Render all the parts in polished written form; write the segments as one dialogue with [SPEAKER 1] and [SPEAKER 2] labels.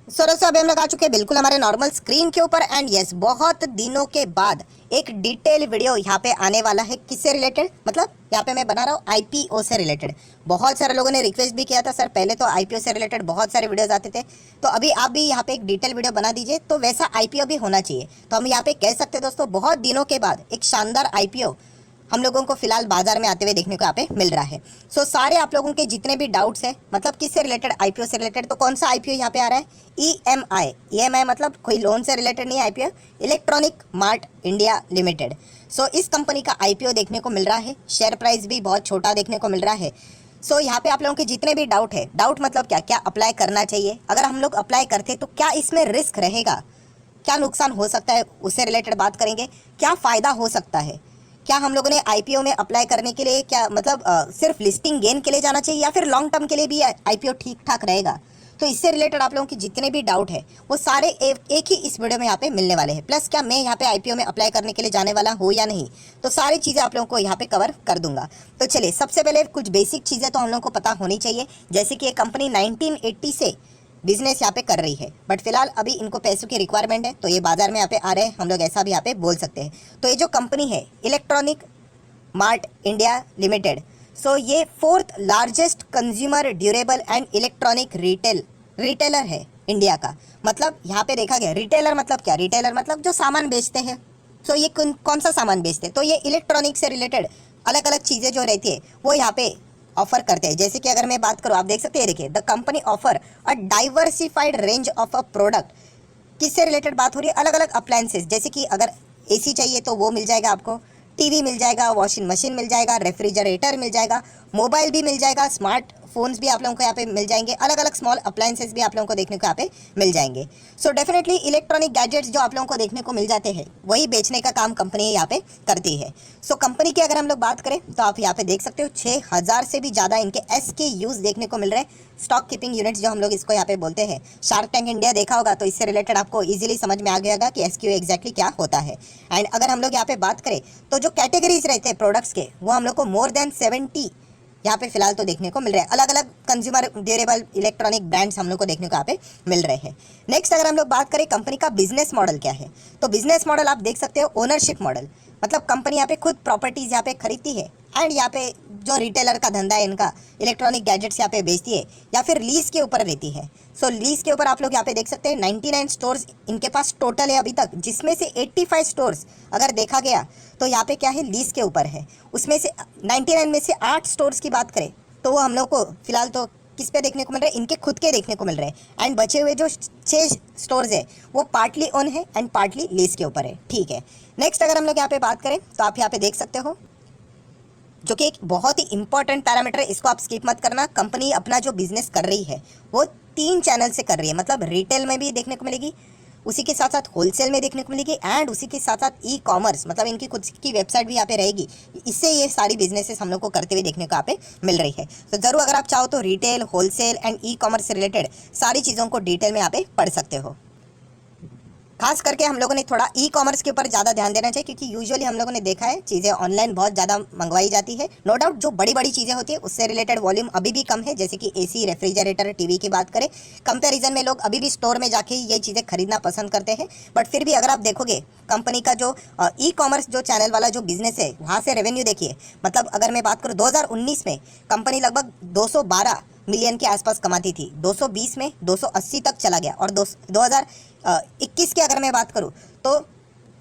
[SPEAKER 1] दोस्तों अभी हम लोग आ चुके हैं बिल्कुल हमारे नॉर्मल स्क्रीन के ऊपर एंड यस बहुत दिनों के बाद एक डिटेल वीडियो यहाँ पे आने वाला है। किससे रिलेटेड, मतलब यहाँ पे मैं बना रहा हूँ आईपीओ से रिलेटेड। बहुत सारे लोगों ने रिक्वेस्ट भी किया था सर, पहले तो आईपीओ से रिलेटेड बहुत सारे वीडियोस आते थे, तो अभी आप भी यहाँ पे एक डिटेल वीडियो बना दीजिए, तो वैसा आईपीओ भी होना चाहिए। तो हम यहाँ पे कह सकते हैं दोस्तों बहुत दिनों के बाद एक शानदार आईपीओ हम लोगों को फिलहाल बाजार में आते हुए देखने को यहाँ पे मिल रहा है। सो सारे आप लोगों के जितने भी डाउट्स हैं, मतलब किससे रिलेटेड, आईपीओ से रिलेटेड, तो कौन सा आईपीओ यहाँ पे आ रहा है, ईएमआई। ईएमआई मतलब कोई लोन से रिलेटेड नहीं है IPO, electronic mart India limited. So इस कंपनी का आईपीओ देखने को मिल रहा है, शेयर प्राइस भी बहुत छोटा देखने को मिल रहा है। सो यहाँ पे आप लोगों के जितने भी डाउट है, डाउट मतलब क्या क्या अप्लाई करना चाहिए, अगर हम लोग अप्लाई करते तो क्या इसमें रिस्क रहेगा, क्या नुकसान हो सकता है, उससे रिलेटेड बात करेंगे। क्या फ़ायदा हो सकता है, क्या हम लोगों ने आईपीओ में अप्लाई करने के लिए क्या मतलब सिर्फ लिस्टिंग गेन के लिए जाना चाहिए या फिर लॉन्ग टर्म के लिए भी आईपीओ ठीक ठाक रहेगा। तो इससे रिलेटेड आप लोगों की जितने भी डाउट है वो सारे एक ही इस वीडियो में यहाँ पे मिलने वाले हैं। प्लस क्या मैं यहाँ पे आईपीओ में अप्लाई करने के लिए जाने वाला हूँ या नहीं, तो सारी चीज़ें आप लोगों को यहाँ पे कवर कर दूंगा। तो चलिए सबसे पहले कुछ बेसिक चीज़ें तो हम लोगों को पता होनी चाहिए, जैसे कि ये कंपनी 1980 से बिजनेस यहाँ पे कर रही है, बट फिलहाल अभी इनको पैसों की रिक्वायरमेंट है तो ये बाजार में यहाँ पे आ रहे हैं, हम लोग ऐसा भी यहाँ पे बोल सकते हैं। तो ये जो कंपनी है इलेक्ट्रॉनिक मार्ट इंडिया लिमिटेड, सो ये fourth largest consumer durable and electronic retailer है इंडिया का। मतलब यहाँ पे देखा गया रिटेलर मतलब क्या, रिटेलर मतलब जो सामान बेचते हैं। सो ये कौन सा सामान बेचते हैं, तो ये इलेक्ट्रॉनिक से रिलेटेड अलग अलग चीज़ें जो रहती है वो यहाँ पे ऑफर करते हैं। जैसे कि अगर मैं बात करूँ, आप देख सकते हैं, देखिए the company offer a diversified range of a product. किससे रिलेटेड बात हो रही है, अलग अलग अप्लायंसेस, जैसे कि अगर एसी चाहिए तो वो मिल जाएगा आपको, टीवी मिल जाएगा, वॉशिंग मशीन मिल जाएगा, रेफ्रिजरेटर मिल जाएगा, मोबाइल भी मिल जाएगा, स्मार्ट फोन्स भी आप लोगों को यहाँ पे मिल जाएंगे, अलग अलग स्मॉल अप्लायंसेस भी आप लोगों को देखने को यहाँ पे मिल जाएंगे। सो डेफिनेटली इलेक्ट्रॉनिक गैजेट्स जो आप लोगों को देखने को मिल जाते हैं वही बेचने का काम कंपनी यहाँ पे करती है। सो कंपनी की अगर हम लोग बात करें तो आप यहाँ पे देख सकते हो 6000 से भी ज़्यादा इनके SKUs देखने को मिल रहे हैं, स्टॉक कीपिंग यूनिट्स जो हम लोग इसको यहाँ पे बोलते हैं। शार्क टैंक इंडिया देखा होगा तो इससे रिलेटेड आपको इजीली समझ में आ गया होगा कि SKU एग्जैक्टली क्या होता है। एंड अगर हम लोग यहाँ पे बात करें तो जो कैटेगरीज रहते हैं प्रोडक्ट्स के, वो हम लोग को मोर देन 70 यहाँ पे फिलहाल तो देखने को मिल रहा है। अलग अलग कंज्यूमर ड्यूरेबल इलेक्ट्रॉनिक ब्रांड्स हम लोग को देखने को यहाँ पे मिल रहे हैं। नेक्स्ट अगर हम लोग बात करें कंपनी का बिजनेस मॉडल क्या है, तो बिजनेस मॉडल आप देख सकते हो ओनरशिप मॉडल, मतलब कंपनी यहाँ पे खुद प्रॉपर्टीज यहाँ पे खरीदती है एंड यहाँ पे जो रिटेलर का धंधा है इनका इलेक्ट्रॉनिक गैजेट्स यहाँ पे बेचती है या फिर लीज के ऊपर रहती है। सो लीज के ऊपर आप लोग यहाँ पे देख सकते हैं 99 स्टोर्स इनके पास टोटल है अभी तक, जिसमें से 85 स्टोर्स अगर देखा गया तो यहाँ पे क्या है लीज के ऊपर है। उसमें से 99 में से 8 स्टोर्स की बात करें तो वो हम लोग को फिलहाल तो किस पे देखने को मिल रहा है, इनके खुद के देखने को मिल रहे हैं। एंड बचे हुए जो 6 स्टोर्स है वो पार्टली ओन है एंड पार्टली लीज के ऊपर है, ठीक है। नेक्स्ट अगर हम लोग यहाँ पे बात करें तो आप यहाँ पे देख सकते हो जो कि एक बहुत ही इंपॉर्टेंट पैरामीटर है, इसको आप स्किप मत करना। कंपनी अपना जो बिजनेस कर रही है वो 3 चैनल से कर रही है, मतलब रिटेल में भी देखने को मिलेगी, उसी के साथ साथ होलसेल में देखने को मिलेगी एंड उसी के साथ साथ ई कॉमर्स, मतलब इनकी खुद की वेबसाइट भी यहाँ पे रहेगी। इससे ये सारी बिजनेसेस हम लोग को करते हुए देखने को यहाँ पे मिल रही है। तो ज़रूर अगर आप चाहो तो retail, wholesale and e commerce से रिलेटेड सारी चीज़ों को डिटेल में यहाँ पे पढ़ सकते हो। खास करके हम लोगों ने थोड़ा ई कॉमर्स के ऊपर ज़्यादा ध्यान देना चाहिए, क्योंकि यूजुअली हम लोगों ने देखा है चीज़ें ऑनलाइन बहुत ज़्यादा मंगवाई जाती है। नो डाउट जो बड़ी बड़ी चीज़ें होती है उससे रिलेटेड वॉल्यूम अभी भी कम है, जैसे कि एसी, रेफ्रिजरेटर, टीवी की बात करें, कंपैरिजन में लोग अभी भी स्टोर में जाके ही ये चीज़ें खरीदना पसंद करते हैं। बट फिर भी अगर आप देखोगे कंपनी का जो ई कॉमर्स जो चैनल वाला जो बिजनेस है वहाँ से रेवेन्यू देखिए, मतलब अगर मैं बात करूँ 2019 में कंपनी लगभग 212 मिलियन के आसपास कमाती थी, 220 में 280 तक चला गया और 2021 की अगर मैं बात करूं तो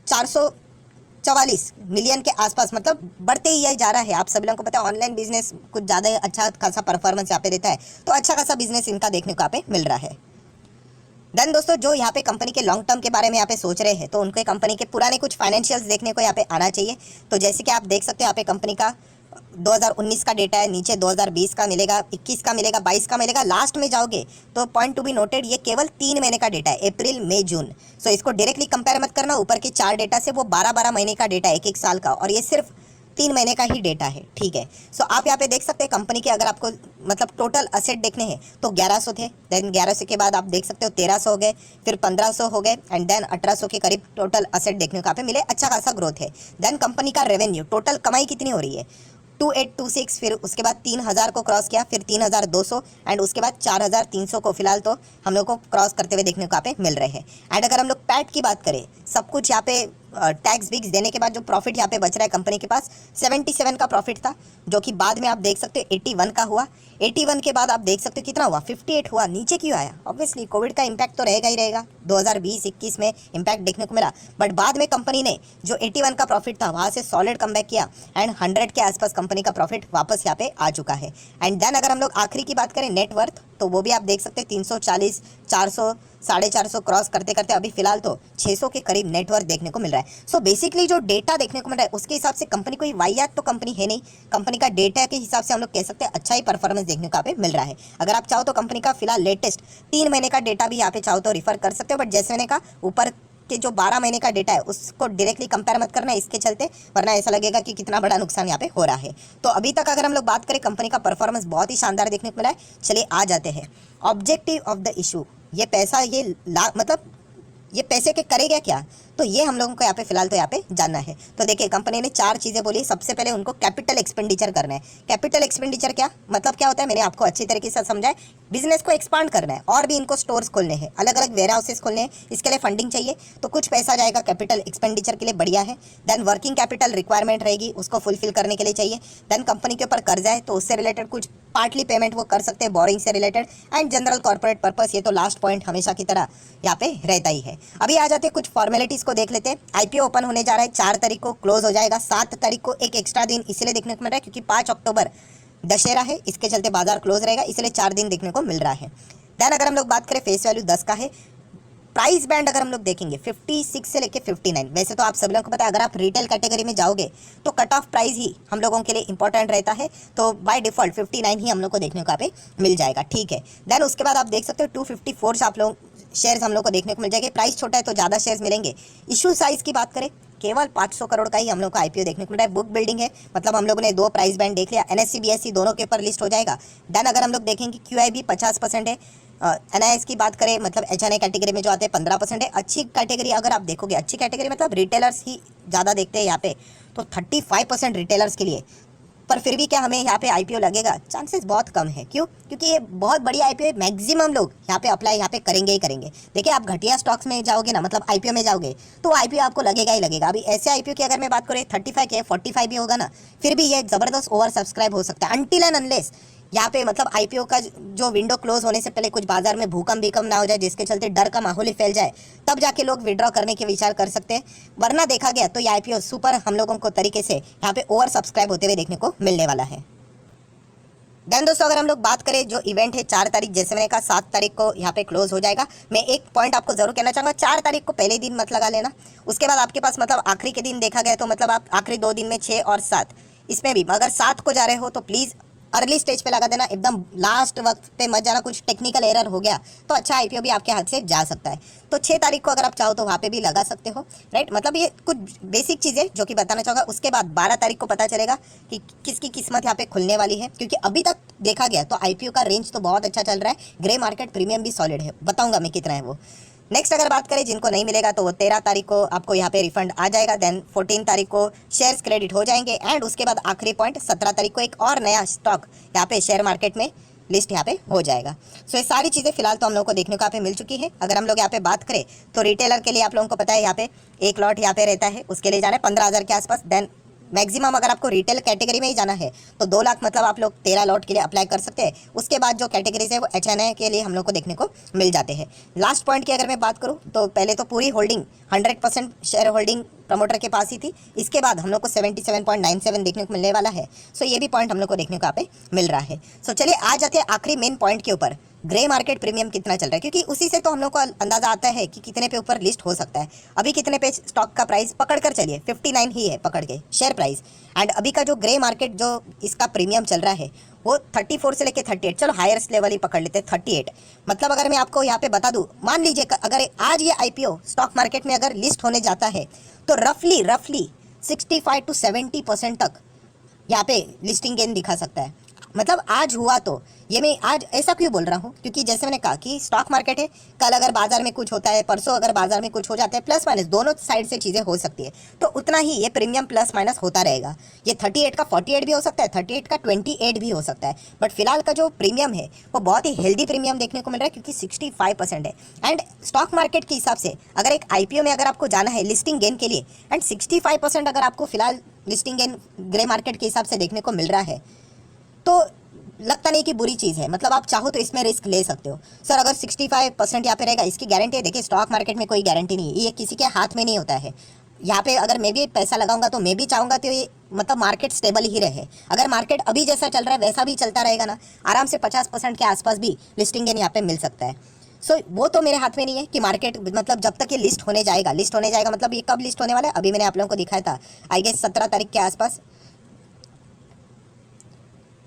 [SPEAKER 1] 444 मिलियन के आसपास, मतलब बढ़ते ही जा रहा है। आप सभी लोगों को पता है ऑनलाइन बिजनेस कुछ ज़्यादा अच्छा खासा परफॉर्मेंस यहाँ पे देता है, तो अच्छा खासा बिजनेस इनका देखने को यहाँ पे मिल रहा है। देन दोस्तों जो यहाँ पे कंपनी के लॉन्ग टर्म के बारे में यहाँ पे सोच रहे हैं तो उनके कंपनी के पुराने कुछ फाइनेंशियल्स देखने को यहाँ पे आना चाहिए। तो जैसे कि आप देख सकते हो यहाँ पे कंपनी का 2019 का डेटा है, नीचे 2020 का मिलेगा, 21 का मिलेगा, 22 का मिलेगा, लास्ट में जाओगे तो पॉइंट टू बी नोटेड ये केवल 3 महीने का डेटा है, अप्रैल मई जून। सो इसको डायरेक्टली कंपेयर मत करना, ऊपर के 4 डेटा से वो 12-12 महीने का डेटा है, एक साल का, और ये सिर्फ 3 महीने का ही डेटा है, ठीक है। सो आप यहाँ पे देख सकते हैं कंपनी के अगर आपको मतलब टोटल असेट देखने हैं तो 1100 थे, देन 1100 के बाद आप देख सकते हो 1300 हो गए, फिर 1500 हो गए एंड देन 1800 के करीब टोटल असेट देखने को यहाँ पे मिले, अच्छा खासा ग्रोथ है। देन कंपनी का रेवेन्यू, टोटल कमाई कितनी हो रही है, 2826, फिर उसके बाद 3000 को क्रॉस किया, फिर 3200 एंड उसके बाद 4300 को फिलहाल तो हम लोग को क्रॉस करते हुए देखने को यहाँ पे मिल रहे हैं। एंड अगर हम लोग पैट की बात करें, सब कुछ यहाँ पे टैक्स बिक्स देने के बाद जो प्रॉफिट यहाँ पे बच रहा है कंपनी के पास 77 का प्रॉफिट था, जो कि बाद में आप देख सकते हो 81 का हुआ। 81 के बाद आप देख सकते हो कितना हुआ, 58 हुआ। नीचे क्यों आया? ऑब्वियसली कोविड का इम्पैक्ट तो रहेगा ही रहेगा, 2020-21 में इम्पैक्ट देखने को मिला, बट बाद में कंपनी ने जो 81 का प्रॉफिट था वहाँ से सॉलिड कमबैक किया एंड 100 के आसपास कंपनी का प्रॉफिट वापस यहाँ पे आ चुका है। एंड देन अगर हम लोग आखिरी की बात करें नेटवर्थ, तो वो भी आप देख सकते हैं 340, 400, 450 क्रॉस करते करते अभी फिलहाल तो 600 के करीब नेटवर्थ देखने को मिल रहा है। सो बेसिकली जो डेटा देखने को मिल रहा है उसके हिसाब से कंपनी कोई वाहियात तो कंपनी है नहीं, कंपनी का डेटा के हिसाब से हम लोग कह सकते हैं अच्छा ही परफॉर्मेंस देखने को यहाँ पे मिल रहा है। अगर आप चाहो तो कंपनी का फिलहाल लेटेस्ट 3 महीने का डेटा भी यहाँ पे चाहो तो रिफर कर सकते हो, बट जैसे मैंने कहा ऊपर के जो 12 महीने का डेटा है उसको डायरेक्टली कंपेयर मत करना इसके चलते, वरना ऐसा लगेगा कि कितना बड़ा नुकसान यहाँ पे हो रहा है। तो अभी तक अगर हम लोग बात करें कंपनी का परफॉर्मेंस बहुत ही शानदार देखने को मिला है। चलिए आ जाते हैं ऑब्जेक्टिव ऑफ द इशू, ये पैसा ये मतलब ये पैसे के करेगा क्या, तो ये हम लोगों को यहाँ पे फिलहाल तो यहाँ पे जानना है। तो देखिए कंपनी ने 4 चीज़ें बोली। सबसे पहले उनको कैपिटल एक्सपेंडिचर करना है। कैपिटल एक्सपेंडिचर क्या मतलब क्या होता है, मैंने आपको अच्छी तरीके से समझाया। बिजनेस को एक्सपांड करना है और भी इनको स्टोर्स खोलने हैं, अलग अलग वेयर हाउसेस खोलने हैं, इसके लिए फंडिंग चाहिए, तो कुछ पैसा जाएगा कैपिटल एक्सपेंडिचर के लिए, बढ़िया है। देन वर्किंग कैपिटल रिक्वायरमेंट रहेगी, उसको फुलफिल करने के लिए चाहिए। देन कंपनी के ऊपर कर्जा है तो उससे रिलेटेड कुछ पार्टली पेमेंट वो कर सकते हैं बोरिंग से related. And general corporate purpose, ये तो लास्ट पॉइंट हमेशा की तरह यहाँ पे रहता ही है। अभी आ जाते हैं कुछ फॉर्मेलिटीज़ को देख लेते हैं। आईपीओ ओपन होने जा रहा है, 4 तारीख को क्लोज हो जाएगा। 7 तारीख को एक एक्स्ट्रा दिन इसलिए देखने को मिल रहा है क्योंकि 5 अक्टूबर दशहरा है, इसके चलते बाजार क्लोज रहेगा, इसलिए 4 दिन देखने को मिल रहा है। देन अगर हम लोग बात करें फेस वैल्यू 10 का है। प्राइस बैंड अगर हम लोग देखेंगे 56 से लेके 59, वैसे तो आप सब लोगों को पता है अगर आप रिटेल कैटेगरी में जाओगे तो कट ऑफ प्राइस ही हम लोगों के लिए इंपॉर्टेंट रहता है, तो बाय डिफॉल्ट 59 ही हम लोग को देखने को यहाँ पे मिल जाएगा, ठीक है। देन उसके बाद आप देख सकते हो 254 से आप लोग शेयर्स हम लोग को देखने को मिल जाएंगे। प्राइस छोटा है तो ज़्यादा शेयर्स मिलेंगे। इशू साइज की बात करें केवल 500 करोड़ का ही हम लोग को आईपीओ देखने को मिल रहा है। बुक बिल्डिंग है, मतलब हम लोगों ने 2 प्राइस बैंड देख लिया, एनएससी बीएससी दोनों के ऊपर लिस्ट हो जाएगा। देन अगर हम लोग देखेंगे क्यूआईबी 50% है, एनआईएस की बात करें मतलब एचएनआई कैटेगरी में जो आते हैं 15% है। अच्छी कैटेगरी अगर आप देखोगे, अच्छी कैटेगरी मतलब रिटेलर्स ही ज़्यादा देखते हैं यहाँ पे, तो 35% रिटेलर्स के लिए। पर फिर भी क्या हमें यहाँ पे आईपीओ लगेगा? चांसेस बहुत कम है। क्यों? क्योंकि ये बहुत बड़ी आईपीओ, मैक्सिमम लोग यहाँ पे अप्लाई यहाँ पे करेंगे ही करेंगे। देखिए आप घटिया स्टॉक्स में जाओगे ना, मतलब आईपीओ में जाओगे तो आईपीओ आपको लगेगा ही लगेगा। अभी ऐसे आईपीओ की अगर मैं बात करूँ 35 के 45 भी होगा ना, फिर भी ये ज़बरदस्त ओवर सब्सक्राइब हो सकता है अनटिल एंड अनलेस यहाँ पे मतलब आईपीओ का जो विंडो क्लोज होने से पहले कुछ बाजार में भूकंप ना हो जाए, जिसके चलते डर का माहौल ही फैल जाए, तब जाके लोग विड्रॉ करने के विचार कर सकते हैं। वरना देखा गया तो ये आईपीओ सुपर हम लोगों को तरीके से यहाँ पे ओवर सब्सक्राइब होते हुए देखने को मिलने वाला है। देन दोस्तों अगर हम लोग बात करें जो इवेंट है 4 तारीख, जैसे मैंने कहा 7 तारीख को यहाँ पे क्लोज हो जाएगा। मैं एक पॉइंट आपको जरूर कहना चाहूँगा, 4 तारीख को पहले दिन मत लगा लेना, उसके बाद आपके पास मतलब आखिरी के दिन देखा गया तो मतलब आप आखिरी 2 दिन में 6 और 7, इसमें भी अगर 7 को जा रहे हो तो प्लीज़ अर्ली स्टेज पे लगा देना, एकदम लास्ट वक्त पे मत जाना। कुछ टेक्निकल एरर हो गया तो अच्छा आईपीओ भी आपके हाथ से जा सकता है। तो 6 तारीख को अगर आप चाहो तो वहाँ पे भी लगा सकते हो, राइट। मतलब ये कुछ बेसिक चीज़ें जो कि बताना चाहूँगा। उसके बाद 12 तारीख को पता चलेगा कि किसकी किस्मत यहाँ पे खुलने वाली है, क्योंकि अभी तक देखा गया तो आईपीओ का रेंज तो बहुत अच्छा चल रहा है, ग्रे मार्केट प्रीमियम भी सॉलिड है, बताऊँगा मैं कितना है वो। नेक्स्ट अगर बात करें जिनको नहीं मिलेगा तो वो 13 तारीख को आपको यहाँ पे रिफंड आ जाएगा। देन 14 तारीख को शेयर्स क्रेडिट हो जाएंगे। एंड उसके बाद आखिरी पॉइंट 17 तारीख को एक और नया स्टॉक यहाँ पे शेयर मार्केट में लिस्ट यहाँ पे हो जाएगा। सो ये सारी चीज़ें फिलहाल तो हम लोग को देखने को यहाँ पे मिल चुकी है। अगर हम लोग यहाँ पे बात करें तो रिटेलर के लिए आप लोगों को पता है यहाँ पे एक लॉट यहाँ पे रहता है, उसके लिए जाना है 15,000 के आसपास। देन मैक्सिमम अगर आपको रिटेल कैटेगरी में ही जाना है तो 2 लाख मतलब आप लोग 13 लॉट के लिए अप्लाई कर सकते हैं। उसके बाद जो कैटेगरीज है वो एचएनआई के लिए हम लोग को देखने को मिल जाते हैं। लास्ट पॉइंट की अगर मैं बात करूं तो पहले तो पूरी होल्डिंग 100% शेयर होल्डिंग प्रमोटर के पास ही थी, इसके बाद हम लोग को 77.97 देखने को मिलने वाला है। सो ये भी पॉइंट हम लोग को देखने को यहाँ पे मिल रहा है। सो चलिए आ जाते हैं आखिरी मेन पॉइंट के ऊपर, ग्रे मार्केट प्रीमियम कितना चल रहा है, क्योंकि उसी से तो हम लोग को अंदाजा आता है कि कितने पे ऊपर लिस्ट हो सकता है। अभी कितने पे स्टॉक का प्राइस पकड़ कर चलिए 59 ही है पकड़ के शेयर प्राइस। एंड अभी का जो ग्रे मार्केट जो इसका प्रीमियम चल रहा है वो 34 से लेके 38, चलो हाईएस्ट लेवल ही पकड़ लेते हैं 38। मतलब अगर मैं आपको यहाँ पे बता दूँ, मान लीजिए अगर आज ये आईपीओ स्टॉक मार्केट में अगर लिस्ट होने जाता है तो रफली 65 to 70% तक यहाँ पे लिस्टिंग गेन दिखा सकता है। मतलब आज हुआ तो ये मैं आज ऐसा क्यों बोल रहा हूँ, क्योंकि जैसे मैंने कहा कि स्टॉक मार्केट है, कल अगर बाजार में कुछ होता है, परसों अगर बाजार में कुछ हो जाता है, प्लस माइनस दोनों साइड से चीज़ें हो सकती है, तो उतना ही ये प्रीमियम प्लस माइनस होता रहेगा। ये 38 का 48 भी हो सकता है, 38 का 28 भी हो सकता है, बट फिलहाल का जो प्रीमियम है वो बहुत ही हेल्दी प्रीमियम देखने को मिल रहा है, क्योंकि 65% है। एंड स्टॉक मार्केट के हिसाब से अगर एक आईपीओ में अगर आपको जाना है लिस्टिंग गेन के लिए, एंड 65% अगर आपको फिलहाल लिस्टिंग गेन ग्रे मार्केट के हिसाब से देखने को मिल रहा है, तो लगता नहीं कि बुरी चीज़ है। मतलब आप चाहो तो इसमें रिस्क ले सकते हो। सर अगर 65% यहाँ पे रहेगा, इसकी गारंटी है? देखिए स्टॉक मार्केट में कोई गारंटी नहीं है, ये किसी के हाथ में नहीं होता है। यहाँ पे अगर मैं भी पैसा लगाऊंगा तो मैं भी चाहूँगा तो ये मतलब मार्केट स्टेबल ही रहे। अगर मार्केट अभी जैसा चल रहा है वैसा भी चलता रहेगा ना, आराम से 50% के आसपास भी लिस्टिंग गेन यहाँ पे मिल सकता है। सो वो तो मेरे हाथ में नहीं है कि मार्केट मतलब जब तक ये लिस्ट होने जाएगा मतलब ये कब लिस्ट होने वाला है, अभी मैंने आप लोगों को दिखाया था आई गेस 17 तारीख के आसपास।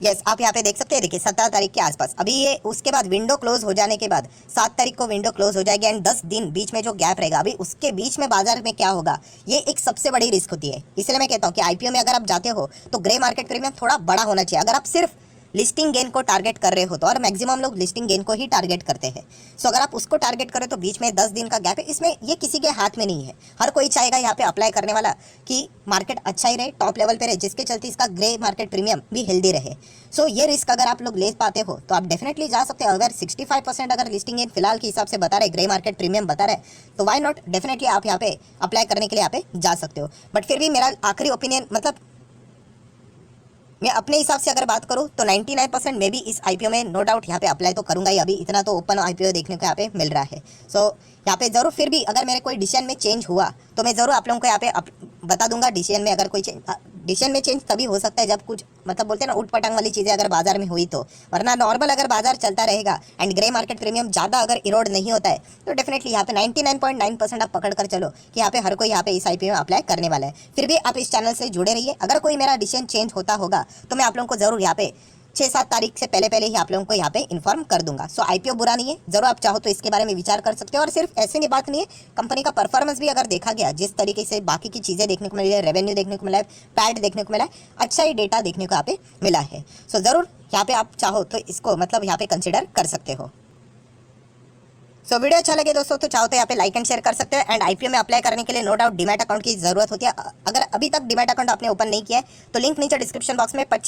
[SPEAKER 1] यस आप यहाँ पे देख सकते हैं, देखिए 17 तारीख के आसपास। अभी ये उसके बाद विंडो क्लोज हो जाने के बाद 7 तारीख को विंडो क्लोज हो जाएगी, एंड 10 दिन बीच में जो गैप रहेगा, अभी उसके बीच में बाजार में क्या होगा, ये एक सबसे बड़ी रिस्क होती है। इसलिए मैं कहता हूँ कि आईपीओ में अगर आप जाते हो तो ग्रे मार्केट प्रीमियम थोड़ा बड़ा होना चाहिए। अगर आप सिर्फ लिस्टिंग गेन को टारगेट कर रहे हो तो, और मैक्सिमम लोग लिस्टिंग गेन को ही टारगेट करते हैं। सो अगर आप उसको टारगेट करें तो बीच में 10 दिन का गैप है, इसमें ये किसी के हाथ में नहीं है। हर कोई चाहेगा यहाँ पे अप्लाई करने वाला कि मार्केट अच्छा ही रहे, टॉप लेवल पे रहे, जिसके चलते इसका ग्रे मार्केट प्रीमियम भी हेल्दी रहे। सो ये रिस्क अगर आप लोग ले पाते हो तो आप डेफिनेटली जा सकते हो। अगर 65% अगर लिस्टिंग गेन फिलहाल के हिसाब से बता रहे, ग्रे मार्केट प्रीमियम बता रहे, तो वाई नॉट, डेफिनेटली आप यहाँ पे अप्लाई करने के लिए यहाँ पे जा सकते हो। बट फिर भी मेरा आखिरी ओपिनियन, मतलब मैं अपने हिसाब से अगर बात करूं तो 99% मैं भी इस आईपीओ में नो डाउट यहाँ पे अप्लाई तो करूंगा ही। अभी इतना तो ओपन आईपीओ देखने को यहाँ पे मिल रहा है। सो यहाँ पे ज़रूर फिर भी अगर मेरे कोई डिसीजन में चेंज हुआ तो मैं ज़रूर आप लोगों को यहाँ पे बता दूंगा। डिसीजन में अगर कोई डिसीजन में चेंज तभी हो सकता है जब कुछ मतलब बोलते हैं ना उठ पटांग वाली चीज़ें अगर बाजार में हुई तो, वरना नॉर्मल अगर बाजार चलता रहेगा एंड ग्रे मार्केट प्रीमियम ज़्यादा अगर इरोड नहीं होता है तो डेफिनेटली यहाँ पे 99.9% आप पकड़ कर चलो कि यहाँ पे हर कोई यहाँ पे इस आईपीओ में अप्लाई करने वाला है। फिर भी आप इस चैनल से जुड़े रहिए। अगर कोई मेरा डिसीजन चेंज होता होगा तो मैं आप लोगों को जरूर यहाँ पे 6-7 तारीख से पहले ही आप लोगों को यहाँ पे इन्फॉर्म कर दूंगा। सो आईपीओ बुरा नहीं है, जरूर आप चाहो तो इसके बारे में विचार कर सकते हो। और सिर्फ ऐसे नहीं बात नहीं है, कंपनी का परफॉर्मेंस भी अगर देखा गया, जिस तरीके से बाकी की चीज़ें देखने को मिली है, रेवेन्यू देखने को मिला है, पैड देखने को मिला है, अच्छा ही डेटा देखने को यहाँ पे मिला है। सो ज़रूर यहाँ पे आप चाहो तो इसको मतलब यहाँ पे कंसिडर कर सकते हो। सो वीडियो अच्छा लगे दोस्तों तो चाहो तो यहाँ पे लाइक एंड शेयर कर सकते हो। एंड आईपीओ में अप्लाई करने के लिए नो डाउट डीमैट अकाउंट की जरूरत होती है। अगर अभी तक डीमैट अकाउंट आपने ओपन नहीं किया है तो लिंक नीचे डिस्क्रिप्शन बॉक्स में 25